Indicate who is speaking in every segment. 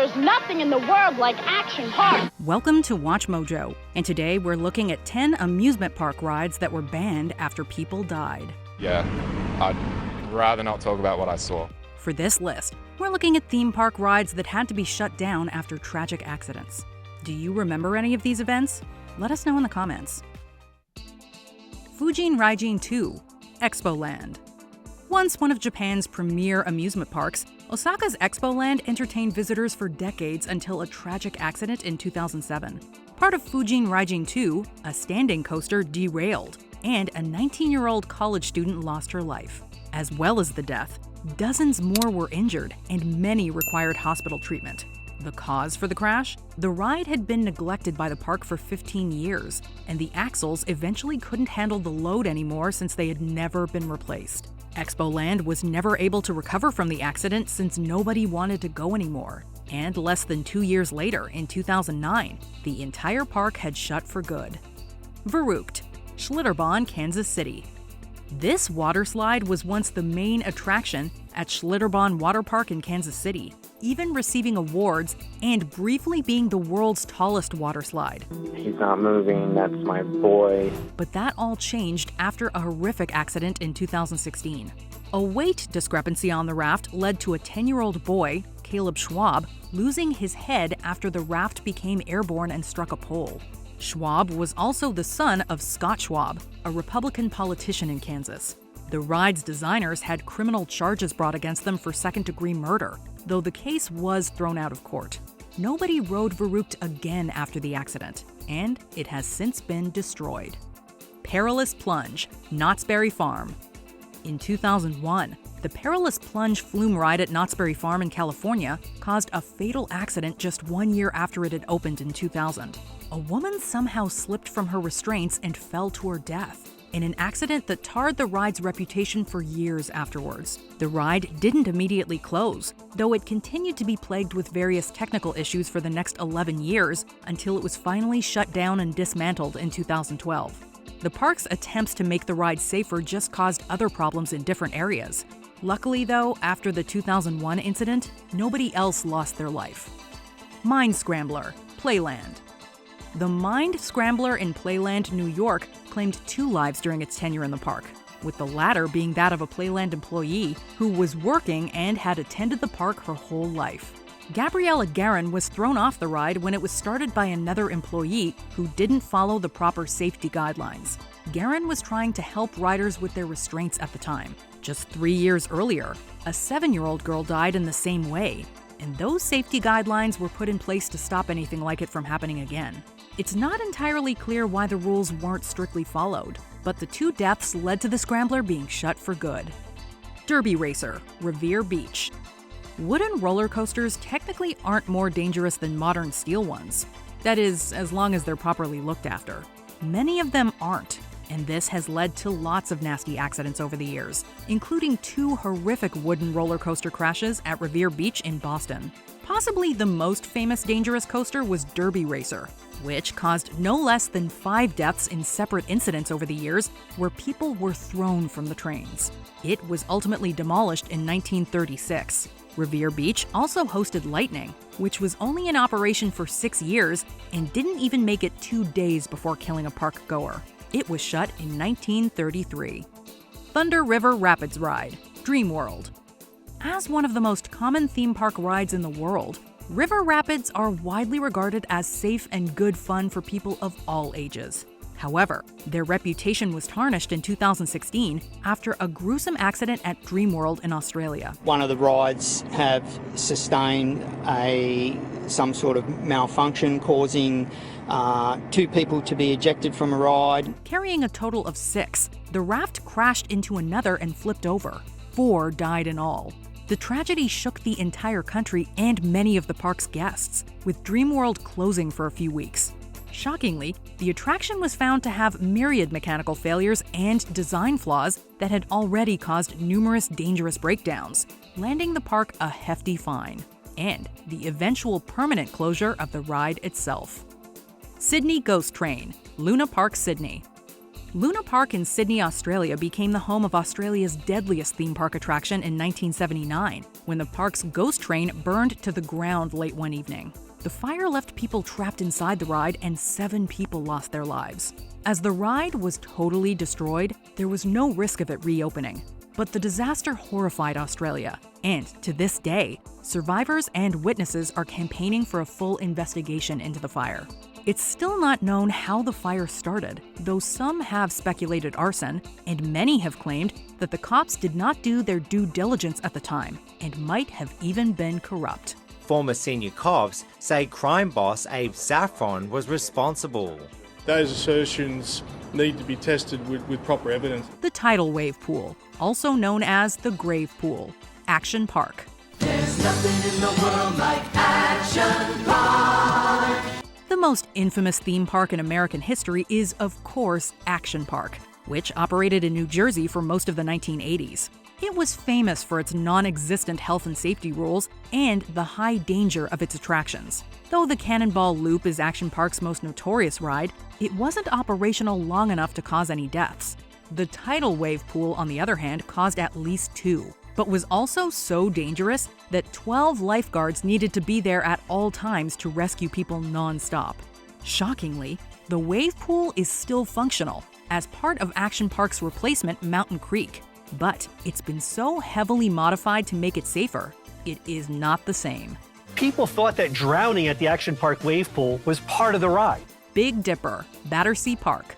Speaker 1: There's nothing in the world like action parks.
Speaker 2: Welcome to Watch Mojo, and today we're looking at 10 amusement park rides that were banned after people died.
Speaker 3: Yeah, I'd rather not talk about what I saw.
Speaker 2: For this list, we're looking at theme park rides that had to be shut down after tragic accidents. Do you remember any of these events? Let us know in the comments. Fujin Raijin 2, Expo Land. Once one of Japan's premier amusement parks, Osaka's Expo Land entertained visitors for decades until a tragic accident in 2007. Part of Fujin Raijin 2, a standing coaster derailed, and a 19-year-old college student lost her life. As well as the death, dozens more were injured and many required hospital treatment. The cause for the crash? The ride had been neglected by the park for 15 years, and the axles eventually couldn't handle the load anymore since they had never been replaced. Expo Land was never able to recover from the accident since nobody wanted to go anymore. And less than 2 years later, in 2009, the entire park had shut for good. Verrückt, Schlitterbahn, Kansas City. This water slide was once the main attraction at Schlitterbahn Water Park in Kansas City, even receiving awards and briefly being the world's tallest water slide.
Speaker 4: He's not moving, that's my boy.
Speaker 2: But that all changed after a horrific accident in 2016. A weight discrepancy on the raft led to a 10-year-old boy, Caleb Schwab, losing his head after the raft became airborne and struck a pole. Schwab was also the son of Scott Schwab, a Republican politician in Kansas. The ride's designers had criminal charges brought against them for second-degree murder, though the case was thrown out of court. Nobody rode Verrückt again after the accident, and it has since been destroyed. Perilous Plunge, Knott's Berry Farm. In 2001, the Perilous Plunge flume ride at Knott's Berry Farm in California caused a fatal accident just 1 year after it had opened in 2000. A woman somehow slipped from her restraints and fell to her death, in an accident that tarred the ride's reputation for years afterwards. The ride didn't immediately close, though it continued to be plagued with various technical issues for the next 11 years until it was finally shut down and dismantled in 2012. The park's attempts to make the ride safer just caused other problems in different areas. Luckily, though, after the 2001 incident, nobody else lost their life. Mind Scrambler, Playland. The Mind Scrambler in Playland, New York, claimed 2 lives during its tenure in the park, with the latter being that of a Playland employee who was working and had attended the park her whole life. Gabriella Guerin was thrown off the ride when it was started by another employee who didn't follow the proper safety guidelines. Guerin was trying to help riders with their restraints at the time. Just 3 years earlier, a 7-year-old girl died in the same way, and those safety guidelines were put in place to stop anything like it from happening again. It's not entirely clear why the rules weren't strictly followed, but the 2 deaths led to the Scrambler being shut for good. Derby Racer, Revere Beach. Wooden roller coasters technically aren't more dangerous than modern steel ones. That is, as long as they're properly looked after. Many of them aren't, and this has led to lots of nasty accidents over the years, including 2 horrific wooden roller coaster crashes at Revere Beach in Boston. Possibly the most famous dangerous coaster was Derby Racer, which caused no less than 5 deaths in separate incidents over the years where people were thrown from the trains. It was ultimately demolished in 1936. Revere Beach also hosted Lightning, which was only in operation for 6 years and didn't even make it 2 days before killing a park goer. It was shut in 1933. Thunder River Rapids Ride, Dream World. As one of the most common theme park rides in the world, river rapids are widely regarded as safe and good fun for people of all ages. However, their reputation was tarnished in 2016 after a gruesome accident at Dreamworld in Australia.
Speaker 5: One of the rides have sustained some sort of malfunction, causing 2 people to be ejected from a ride.
Speaker 2: Carrying a total of 6, the raft crashed into another and flipped over. 4 died in all. The tragedy shook the entire country and many of the park's guests, with Dreamworld closing for a few weeks. Shockingly, the attraction was found to have myriad mechanical failures and design flaws that had already caused numerous dangerous breakdowns, landing the park a hefty fine, and the eventual permanent closure of the ride itself. Sydney Ghost Train, Luna Park, Sydney. Luna Park in Sydney, Australia became the home of Australia's deadliest theme park attraction in 1979, when the park's ghost train burned to the ground late one evening. The fire left people trapped inside the ride and 7 people lost their lives. As the ride was totally destroyed, there was no risk of it reopening. But the disaster horrified Australia, and to this day, survivors and witnesses are campaigning for a full investigation into the fire. It's still not known how the fire started, though some have speculated arson, and many have claimed that the cops did not do their due diligence at the time and might have even been corrupt.
Speaker 6: Former senior cops say crime boss Abe Saffron was responsible.
Speaker 7: Those assertions need to be tested with proper evidence.
Speaker 2: The tidal wave pool, also known as the grave pool, Action Park.
Speaker 8: There's nothing in the world like Action Park.
Speaker 2: The most infamous theme park in American history is, of course, Action Park, which operated in New Jersey for most of the 1980s. It was famous for its non-existent health and safety rules and the high danger of its attractions. Though the Cannonball Loop is Action Park's most notorious ride, it wasn't operational long enough to cause any deaths. The tidal wave pool, on the other hand, caused at least 2, but was also so dangerous that 12 lifeguards needed to be there at all times to rescue people non-stop. Shockingly, the wave pool is still functional as part of Action Park's replacement, Mountain Creek. But it's been so heavily modified to make it safer, it is not the same.
Speaker 9: People thought that drowning at the Action Park wave pool was part of the ride.
Speaker 2: Big Dipper, Battersea Park.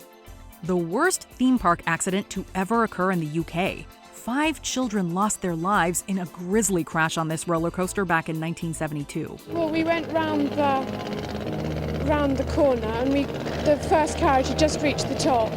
Speaker 2: The worst theme park accident to ever occur in the UK. 5 children lost their lives in a grisly crash on this roller coaster back in 1972.
Speaker 10: Well, we went round the corner and the first carriage had just reached the top.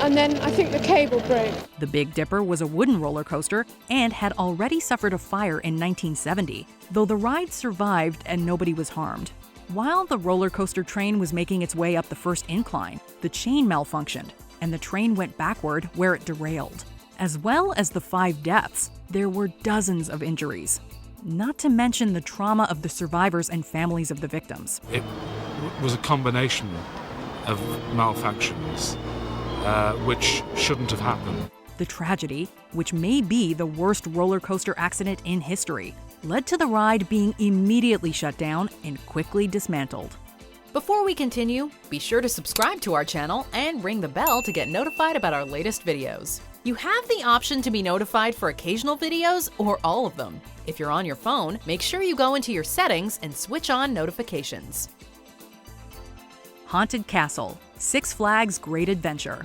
Speaker 10: And then I think the cable broke.
Speaker 2: The Big Dipper was a wooden roller coaster and had already suffered a fire in 1970, though the ride survived and nobody was harmed. While the roller coaster train was making its way up the first incline, the chain malfunctioned, and the train went backward where it derailed. As well as the 5 deaths, there were dozens of injuries. Not to mention the trauma of the survivors and families of the victims.
Speaker 11: It was a combination of malfunctions. Which shouldn't have happened.
Speaker 2: The tragedy, which may be the worst roller coaster accident in history, led to the ride being immediately shut down and quickly dismantled.
Speaker 12: Before we continue, be sure to subscribe to our channel and ring the bell to get notified about our latest videos. You have the option to be notified for occasional videos or all of them. If you're on your phone, make sure you go into your settings and switch on notifications.
Speaker 2: Haunted Castle, Six Flags Great Adventure.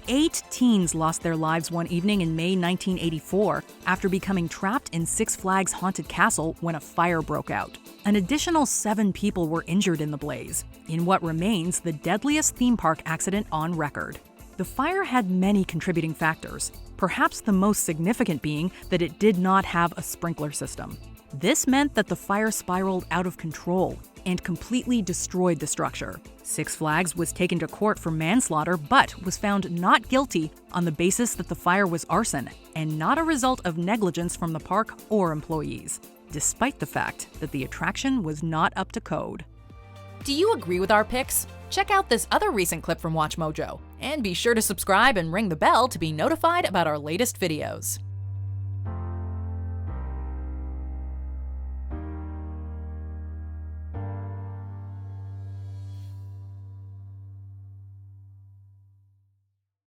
Speaker 2: 8 teens lost their lives one evening in May 1984 after becoming trapped in Six Flags Haunted Castle when a fire broke out. An additional 7 people were injured in the blaze, in what remains the deadliest theme park accident on record. The fire had many contributing factors, perhaps the most significant being that it did not have a sprinkler system. This meant that the fire spiraled out of control and completely destroyed the structure. Six Flags was taken to court for manslaughter but was found not guilty on the basis that the fire was arson and not a result of negligence from the park or employees, despite the fact that the attraction was not up to code.
Speaker 12: Do you agree with our picks? Check out this other recent clip from WatchMojo, and be sure to subscribe and ring the bell to be notified about our latest videos.